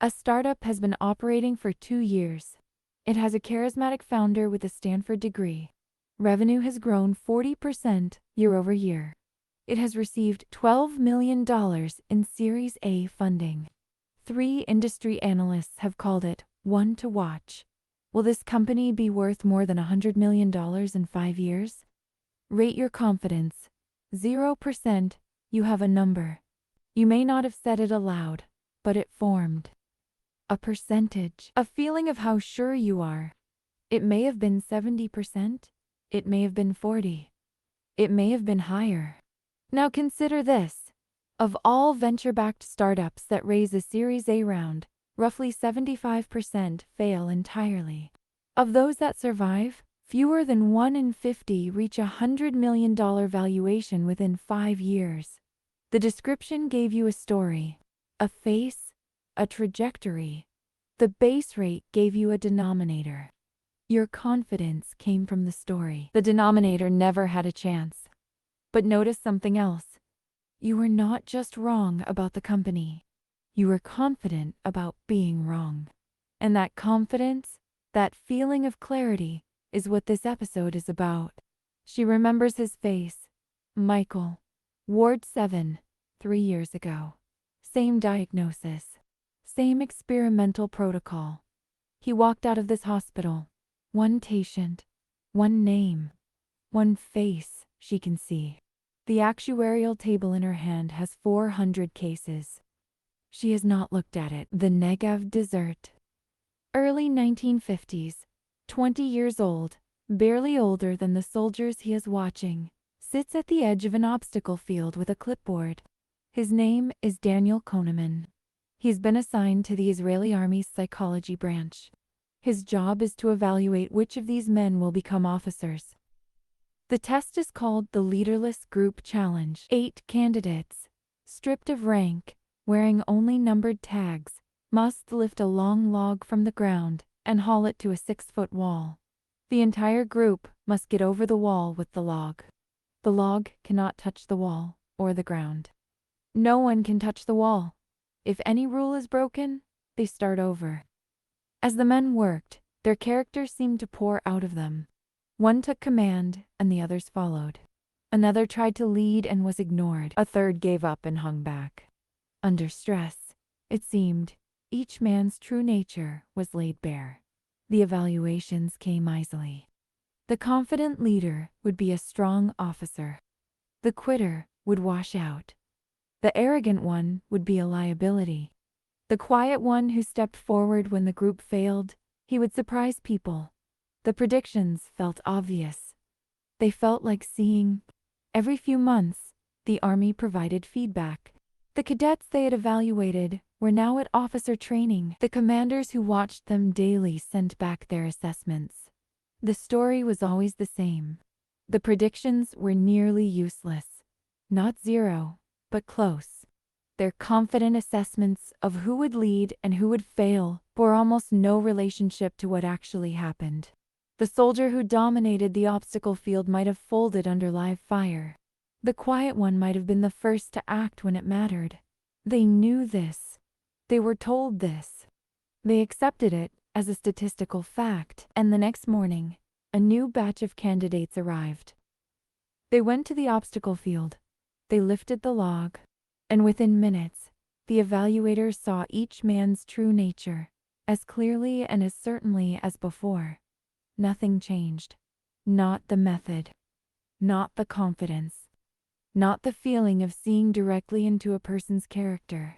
A startup has been operating for 2 years. It has a charismatic founder with a Stanford degree. Revenue has grown 40% year over year. It has received $12 million in Series A funding. 3 industry analysts have called it one to watch. Will this company be worth more than $100 million in 5 years? Rate your confidence. 0%. You have a number. You may not have said it aloud, but it formed. A percentage. A feeling of how sure you are. It may have been 70%. It may have been 40%. It may have been higher. Now consider this. Of all venture-backed startups that raise a Series A round, roughly 75% fail entirely. Of those that survive, fewer than 1 in 50 reach a $100 million valuation within 5 years. The description gave you a story, a face, a trajectory. The base rate gave you a denominator. Your confidence came from the story. The denominator never had a chance. But notice something else. You were not just wrong about the company. You were confident about being wrong. And that confidence, that feeling of clarity, is what this episode is about. She remembers his face. Michael. Ward 7, 3 years ago. Same diagnosis. Same experimental protocol. He walked out of this hospital. One patient. One name. One face she can see. The actuarial table in her hand has 400 cases. She has not looked at it. The Negev Desert. Early 1950s. 20 years old, barely older than the soldiers he is watching, sits at the edge of an obstacle field with a clipboard. His name is Daniel Kahneman. He's been assigned to the Israeli Army's psychology branch. His job is to evaluate which of these men will become officers. The test is called the Leaderless Group Challenge. 8 candidates, stripped of rank, wearing only numbered tags, must lift a long log from the ground and haul it to a 6-foot wall. The entire group must get over the wall with the log. The log cannot touch the wall or the ground. No one can touch the wall. If any rule is broken, they start over. As the men worked, their characters seemed to pour out of them. One took command, and the others followed. Another tried to lead and was ignored. A third gave up and hung back. Under stress, it seemed, each man's true nature was laid bare. The evaluations came easily. The confident leader would be a strong officer. The quitter would wash out. The arrogant one would be a liability. The quiet one who stepped forward when the group failed, he would surprise people. The predictions felt obvious. They felt like seeing. Every few months, the Army provided feedback. The cadets they had evaluated were now at officer training. The commanders who watched them daily sent back their assessments. The story was always the same. The predictions were nearly useless. Not zero, but close. Their confident assessments of who would lead and who would fail bore almost no relationship to what actually happened. The soldier who dominated the obstacle field might have folded under live fire. The quiet one might have been the first to act when it mattered. They knew this. They were told this. They accepted it as a statistical fact, and the next morning, a new batch of candidates arrived. They went to the obstacle field. They lifted the log, and within minutes, the evaluators saw each man's true nature, as clearly and as certainly as before. Nothing changed. Not the method. Not the confidence. Not the feeling of seeing directly into a person's character.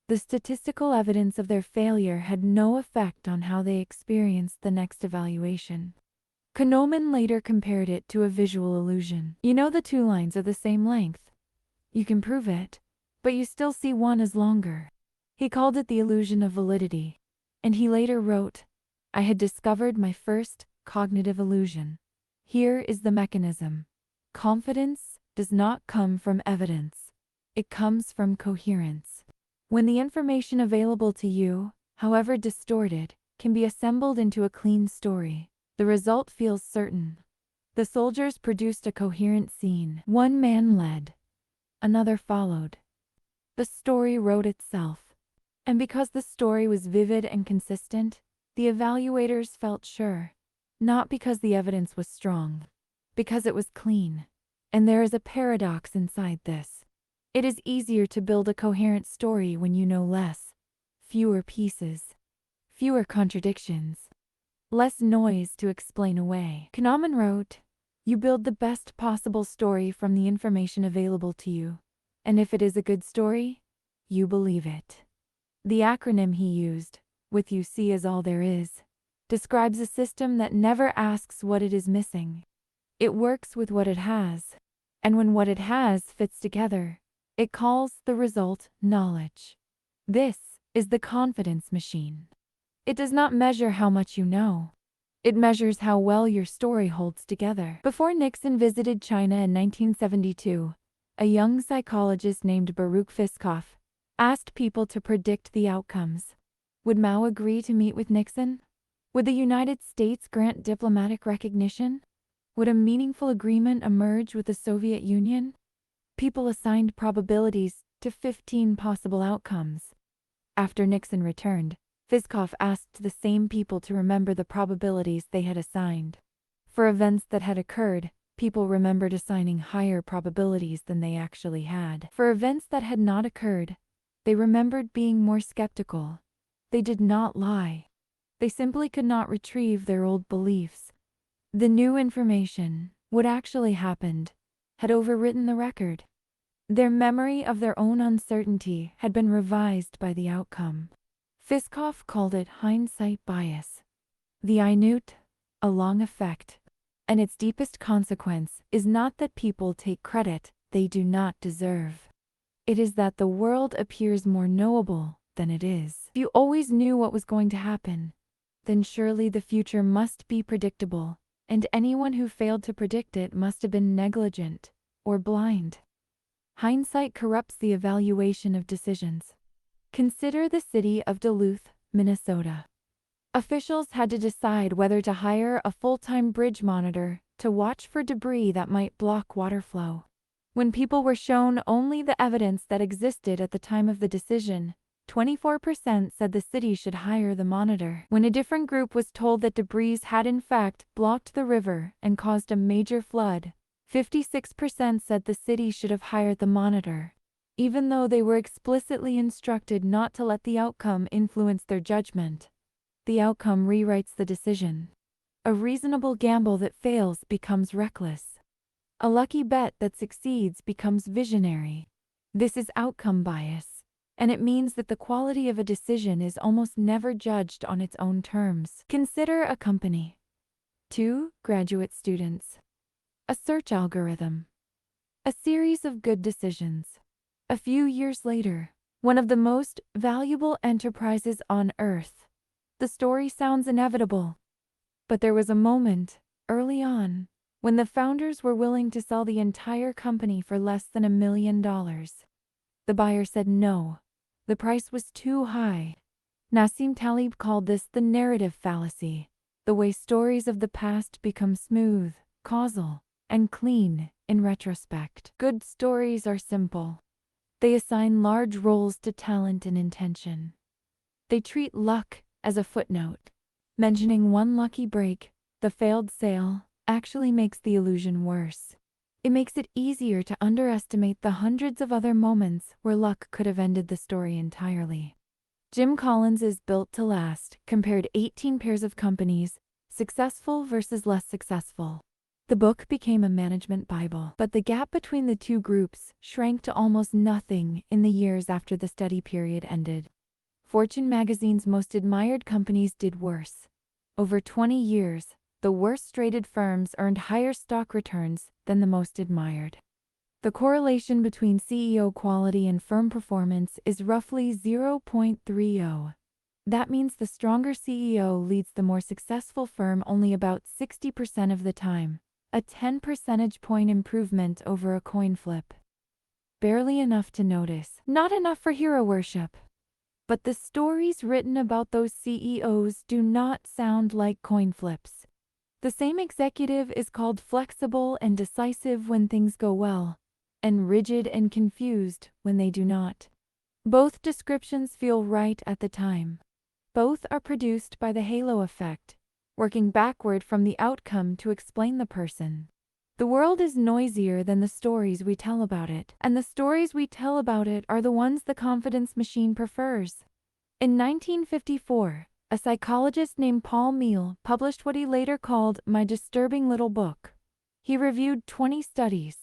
The statistical evidence of their failure had no effect on how they experienced the next evaluation. Kahneman later compared it to a visual illusion. You know the 2 lines are the same length. You can prove it, but you still see one as longer. He called it the illusion of validity. And he later wrote, "I had discovered my first cognitive illusion. Here is the mechanism. Confidence does not come from evidence. It comes from coherence. When the information available to you, however distorted, can be assembled into a clean story, the result feels certain." The soldiers produced a coherent scene. One man led. Another followed. The story wrote itself. And because the story was vivid and consistent, the evaluators felt sure. Not because the evidence was strong, because it was clean. And there is a paradox inside this. It is easier to build a coherent story when you know less. Fewer pieces. Fewer contradictions. Less noise to explain away. Kahneman wrote, "You build the best possible story from the information available to you. And if it is a good story, you believe it." The acronym he used, "With you see is all there is," describes a system that never asks what it is missing. It works with what it has. And when what it has fits together, it calls the result knowledge. This is the confidence machine. It does not measure how much you know. It measures how well your story holds together. Before Nixon visited China in 1972, a young psychologist named Baruch Fiskoff asked people to predict the outcomes. Would Mao agree to meet with Nixon? Would the United States grant diplomatic recognition? Would a meaningful agreement emerge with the Soviet Union? People assigned probabilities to 15 possible outcomes. After Nixon returned, Fiskoff asked the same people to remember the probabilities they had assigned. For events that had occurred, people remembered assigning higher probabilities than they actually had. For events that had not occurred, they remembered being more skeptical. They did not lie. They simply could not retrieve their old beliefs. The new information, what actually happened, had overwritten the record. Their memory of their own uncertainty had been revised by the outcome. Fiskoff called it hindsight bias. The Inut, a long effect, and its deepest consequence is not that people take credit they do not deserve. It is that the world appears more knowable than it is. If you always knew what was going to happen, then surely the future must be predictable, and anyone who failed to predict it must have been negligent or blind. Hindsight corrupts the evaluation of decisions. Consider the city of Duluth, Minnesota. Officials had to decide whether to hire a full-time bridge monitor to watch for debris that might block water flow. When people were shown only the evidence that existed at the time of the decision, 24% said the city should hire the monitor. When a different group was told that debris had in fact blocked the river and caused a major flood, 56% said the city should have hired the monitor, even though they were explicitly instructed not to let the outcome influence their judgment. The outcome rewrites the decision. A reasonable gamble that fails becomes reckless. A lucky bet that succeeds becomes visionary. This is outcome bias, and it means that the quality of a decision is almost never judged on its own terms. Consider a company. 2 graduate students. A search algorithm. A series of good decisions. A few years later, one of the most valuable enterprises on Earth. The story sounds inevitable. But there was a moment, early on, when the founders were willing to sell the entire company for less than $1 million. The buyer said no. The price was too high. Nassim Taleb called this the narrative fallacy, the way stories of the past become smooth, causal, and clean in retrospect. Good stories are simple. They assign large roles to talent and intention. They treat luck as a footnote. Mentioning one lucky break, the failed sale, actually makes the illusion worse. It makes it easier to underestimate the hundreds of other moments where luck could have ended the story entirely. Jim Collins's Built to Last compared 18 pairs of companies, successful versus less successful. The book became a management Bible, but the gap between the two groups shrank to almost nothing in the years after the study period ended. Fortune magazine's most admired companies did worse. Over 20 years, the worst-rated firms earned higher stock returns than the most admired. The correlation between CEO quality and firm performance is roughly 0.30. That means the stronger CEO leads the more successful firm only about 60% of the time, a 10 percentage point improvement over a coin flip. Barely enough to notice, not enough for hero worship. But the stories written about those CEOs do not sound like coin flips. The same executive is called flexible and decisive when things go well, and rigid and confused when they do not. Both descriptions feel right at the time. Both are produced by the halo effect, working backward from the outcome to explain the person. The world is noisier than the stories we tell about it, and the stories we tell about it are the ones the confidence machine prefers. In 1954, a psychologist named Paul Meehl published what he later called My Disturbing Little Book. He reviewed 20 studies.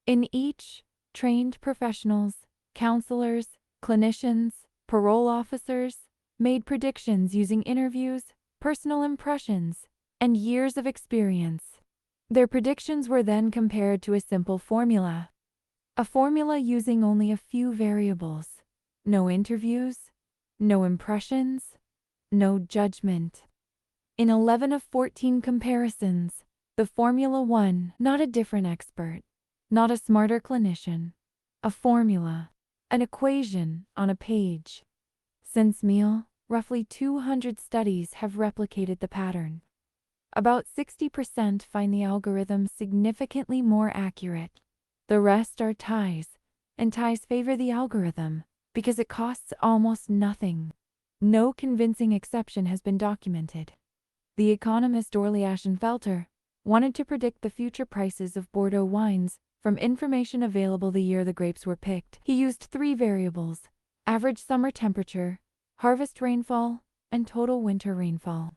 In each, trained professionals, counselors, clinicians, parole officers made predictions using interviews, personal impressions, and years of experience. Their predictions were then compared to a simple formula. A formula using only a few variables. No interviews, no impressions, no judgment. In 11 of 14 comparisons, the formula won, not a different expert, not a smarter clinician. A formula, an equation on a page. Since Meehl, roughly 200 studies have replicated the pattern. About 60% find the algorithm significantly more accurate. The rest are ties, and ties favor the algorithm because it costs almost nothing. No convincing exception has been documented. The economist Orley Ashenfelter wanted to predict the future prices of Bordeaux wines from information available the year the grapes were picked. He used 3 variables: average summer temperature, harvest rainfall, and total winter rainfall.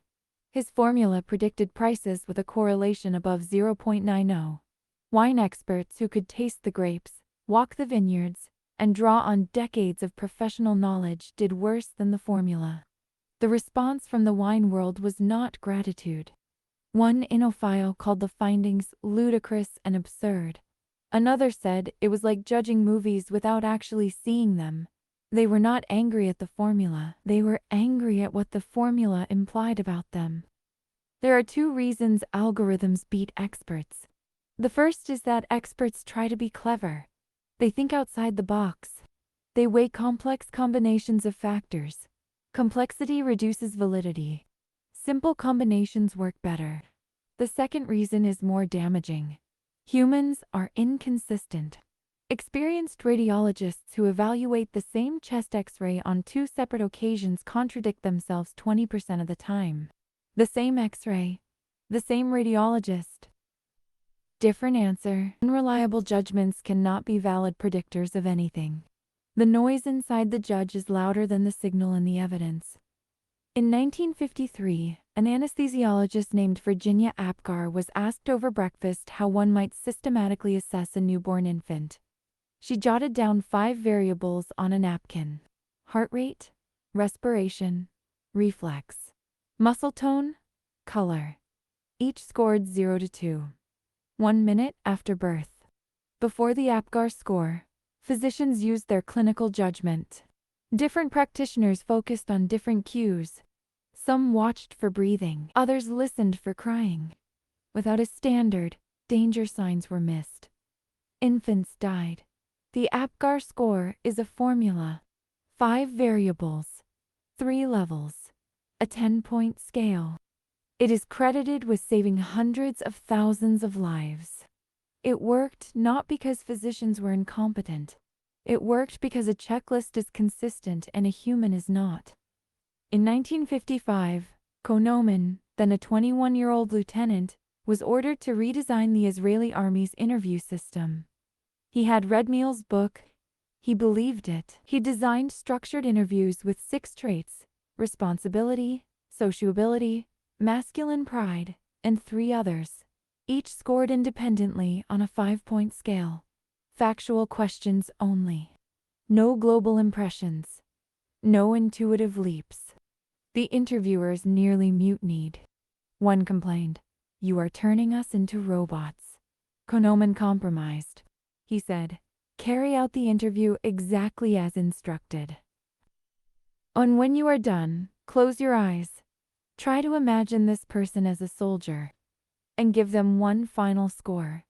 His formula predicted prices with a correlation above 0.90. Wine experts who could taste the grapes, walk the vineyards, and draw on decades of professional knowledge did worse than the formula. The response from the wine world was not gratitude. One enophile called the findings ludicrous and absurd. Another said it was like judging movies without actually seeing them. They were not angry at the formula, they were angry at what the formula implied about them. There are 2 reasons algorithms beat experts. The first is that experts try to be clever. They think outside the box. They weigh complex combinations of factors. Complexity reduces validity. Simple combinations work better. The second reason is more damaging. Humans are inconsistent. Experienced radiologists who evaluate the same chest X-ray on 2 separate occasions contradict themselves 20% of the time. The same X-ray, the same radiologist. Different answer. Unreliable judgments cannot be valid predictors of anything. The noise inside the judge is louder than the signal in the evidence. In 1953, an anesthesiologist named Virginia Apgar was asked over breakfast how one might systematically assess a newborn infant. She jotted down 5 variables on a napkin: heart rate, respiration, reflex, muscle tone, color. Each scored 0 to 2. 1 minute after birth. Before the Apgar score, physicians used their clinical judgment. Different practitioners focused on different cues. Some watched for breathing, others listened for crying. Without a standard, danger signs were missed. Infants died. The Apgar score is a formula. 5 variables, 3 levels, a 10-point scale. It is credited with saving hundreds of thousands of lives. It worked not because physicians were incompetent. It worked because a checklist is consistent and a human is not. In 1955, Kahneman, then a 21-year-old lieutenant, was ordered to redesign the Israeli army's interview system. He had read Meehl's book. He believed it. He designed structured interviews with 6 traits: responsibility, sociability, masculine pride, and 3 others, each scored independently on a 5-point scale. Factual questions only. No global impressions. No intuitive leaps. The interviewers nearly mutinied. One complained, "You are turning us into robots." Kahneman compromised. He said, "Carry out the interview exactly as instructed. And when you are done, close your eyes. Try to imagine this person as a soldier, and give them one final score."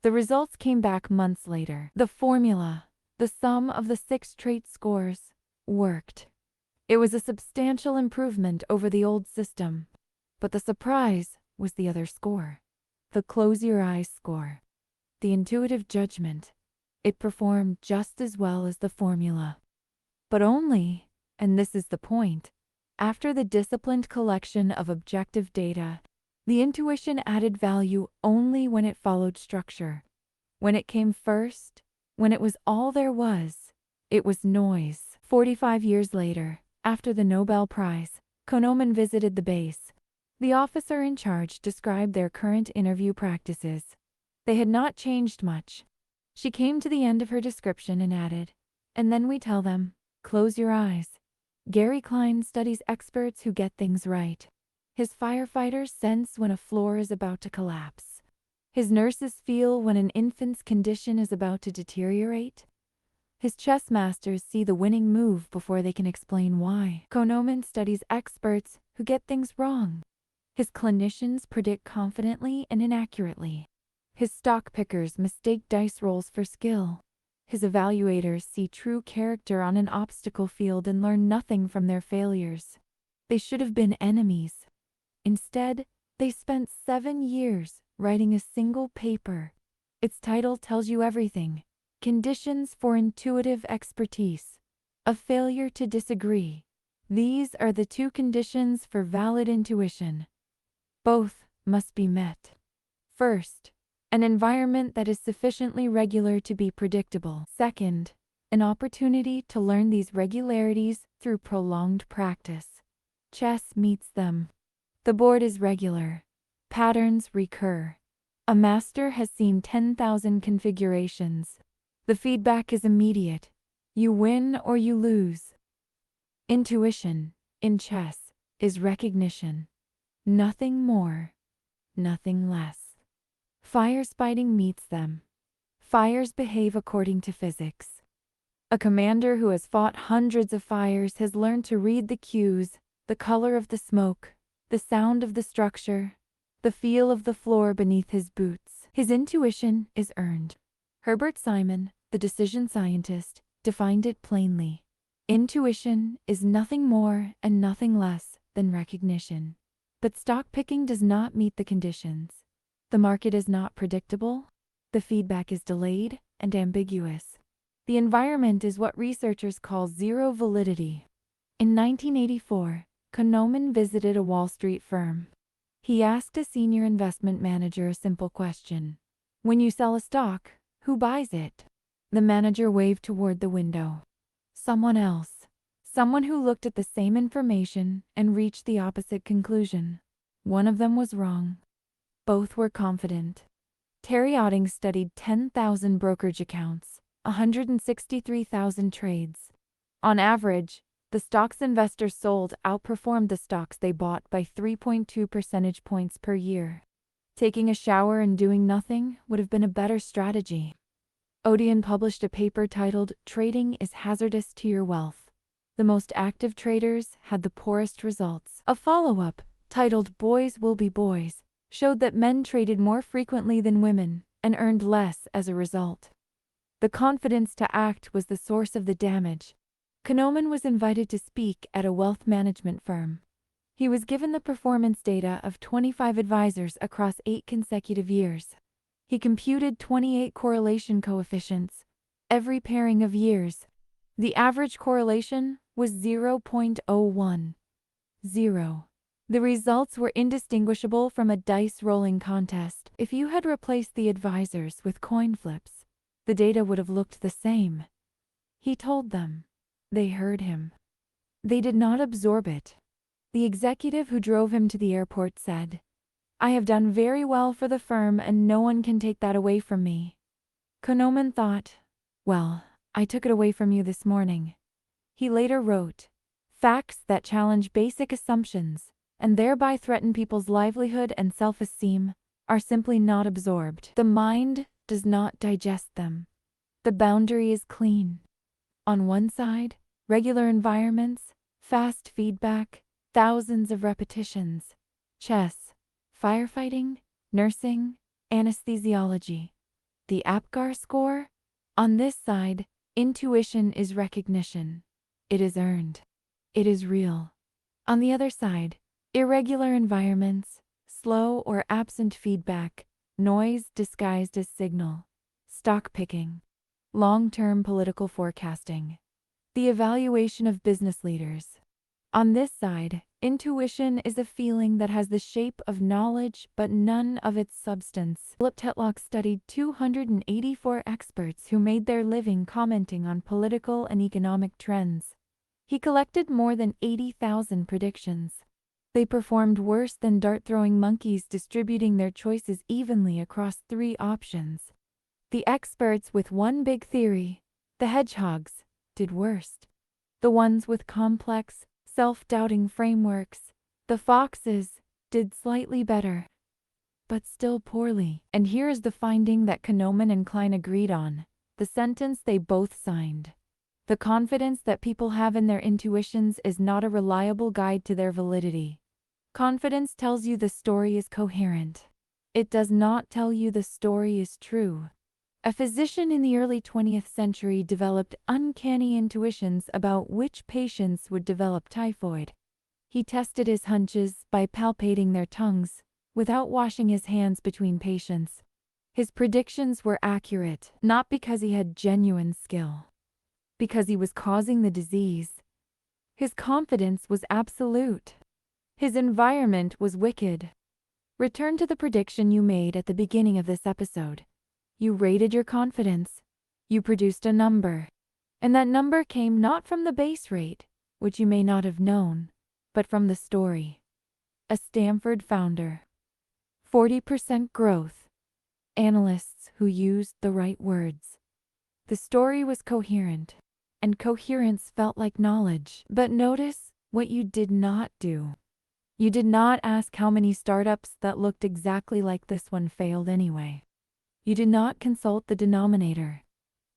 The results came back months later. The formula, the sum of the 6 trait scores, worked. It was a substantial improvement over the old system. But the surprise was the other score. The close your eyes score. The intuitive judgment. It performed just as well as the formula. But only, and this is the point, after the disciplined collection of objective data. The intuition added value only when it followed structure. When it came first, when it was all there was, it was noise. 45 years later, after the Nobel Prize, Kahneman visited the base. The officer in charge described their current interview practices. They had not changed much. She came to the end of her description and added, "And then we tell them, close your eyes." Gary Klein studies experts who get things right. His firefighters sense when a floor is about to collapse. His nurses feel when an infant's condition is about to deteriorate. His chess masters see the winning move before they can explain why. Kahneman studies experts who get things wrong. His clinicians predict confidently and inaccurately. His stock pickers mistake dice rolls for skill. His evaluators see true character on an obstacle field and learn nothing from their failures. They should have been enemies. Instead, they spent 7 years writing a single paper. Its title tells you everything. Conditions for Intuitive Expertise. A failure to disagree. These are the two conditions for valid intuition. Both must be met. First, an environment that is sufficiently regular to be predictable. Second, an opportunity to learn these regularities through prolonged practice. Chess meets them. The board is regular. Patterns recur. A master has seen 10,000 configurations. The feedback is immediate. You win or you lose. Intuition, in chess, is recognition. Nothing more, nothing less. Fires fighting meets them. Fires behave according to physics. A commander who has fought hundreds of fires has learned to read the cues, the color of the smoke, the sound of the structure, the feel of the floor beneath his boots. His intuition is earned. Herbert Simon, the decision scientist, defined it plainly. Intuition is nothing more and nothing less than recognition. But stock picking does not meet the conditions. The market is not predictable. The feedback is delayed and ambiguous. The environment is what researchers call zero-validity. In 1984, Kahneman visited a Wall Street firm. He asked a senior investment manager a simple question. When you sell a stock, who buys it? The manager waved toward the window. Someone else. Someone who looked at the same information and reached the opposite conclusion. One of them was wrong. Both were confident. Terry Otting studied 10,000 brokerage accounts, 163,000 trades. On average, the stocks investors sold outperformed the stocks they bought by 3.2 percentage points per year. Taking a shower and doing nothing would have been a better strategy. Odeon published a paper titled "Trading is Hazardous to Your Wealth." The most active traders had the poorest results. A follow-up, titled "Boys Will Be Boys," showed that men traded more frequently than women and earned less as a result. The confidence to act was the source of the damage. Kahneman was invited to speak at a wealth management firm. He was given the performance data of 25 advisors across 8 consecutive years. He computed 28 correlation coefficients, every pairing of years. The average correlation was 0.01. 0. The results were indistinguishable from a dice-rolling contest. If you had replaced the advisors with coin flips, the data would have looked the same. He told them. They heard him. They did not absorb it. The executive who drove him to the airport said, "I have done very well for the firm and no one can take that away from me." Kahneman thought, "Well, I took it away from you this morning." He later wrote, "Facts that challenge basic assumptions and thereby threaten people's livelihood and self-esteem are simply not absorbed. The mind does not digest them. The boundary is clean. On one side, regular environments, fast feedback, thousands of repetitions. Chess, firefighting, nursing, anesthesiology. The Apgar score? On this side, intuition is recognition. It is earned. It is real. On the other side, irregular environments, slow or absent feedback, noise disguised as signal, stock picking, long-term political forecasting. The evaluation of business leaders. On this side, intuition is a feeling that has the shape of knowledge but none of its substance. Tetlock studied 284 experts who made their living commenting on political and economic trends. He collected more than 80,000 predictions. They performed worse than dart-throwing monkeys distributing their choices evenly across 3 options. The experts with one big theory, the hedgehogs, did worst. The ones with complex, self-doubting frameworks, the foxes, did slightly better, but still poorly. And here is the finding that Kahneman and Klein agreed on, the sentence they both signed. The confidence that people have in their intuitions is not a reliable guide to their validity. Confidence tells you the story is coherent. It does not tell you the story is true. A physician in the early 20th century developed uncanny intuitions about which patients would develop typhoid. He tested his hunches by palpating their tongues, without washing his hands between patients. His predictions were accurate, not because he had genuine skill, because he was causing the disease. His confidence was absolute. His environment was wicked. Return to the prediction you made at the beginning of this episode. You rated your confidence. You produced a number. And that number came not from the base rate, which you may not have known, but from the story. A Stanford founder. 40% growth. Analysts who used the right words. The story was coherent, and coherence felt like knowledge. But notice what you did not do. You did not ask how many startups that looked exactly like this one failed anyway. You did not consult the denominator.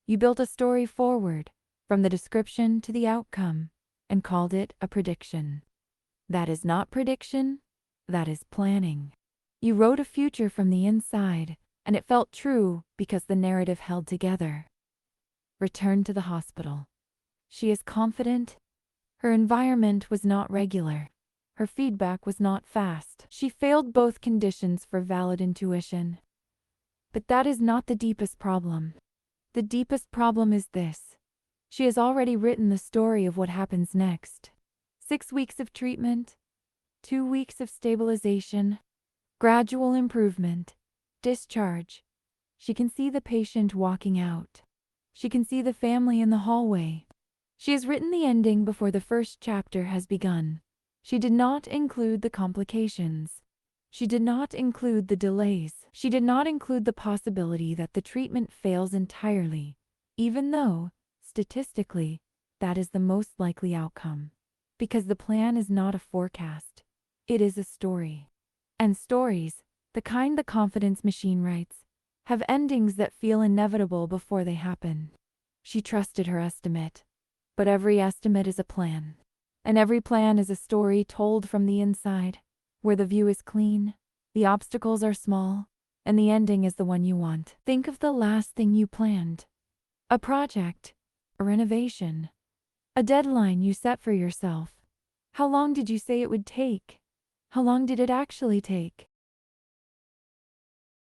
You built a story forward, from the description to the outcome, and called it a prediction. That is not prediction, that is planning. You wrote a future from the inside, and it felt true because the narrative held together. Return to the hospital. She is confident. Her environment was not regular. Her feedback was not fast. She failed both conditions for valid intuition. But that is not the deepest problem. The deepest problem is this. She has already written the story of what happens next. 6 weeks of treatment, 2 weeks of stabilization, gradual improvement, discharge. She can see the patient walking out. She can see the family in the hallway. She has written the ending before the first chapter has begun. She did not include the complications. She did not include the delays. She did not include the possibility that the treatment fails entirely, even though, statistically, that is the most likely outcome. Because the plan is not a forecast. It is a story. And stories, the kind the confidence machine writes, have endings that feel inevitable before they happen. She trusted her estimate. But every estimate is a plan. And every plan is a story told from the inside, where the view is clean, the obstacles are small, and the ending is the one you want. Think of the last thing you planned. A project, a renovation, a deadline you set for yourself. How long did you say it would take? How long did it actually take?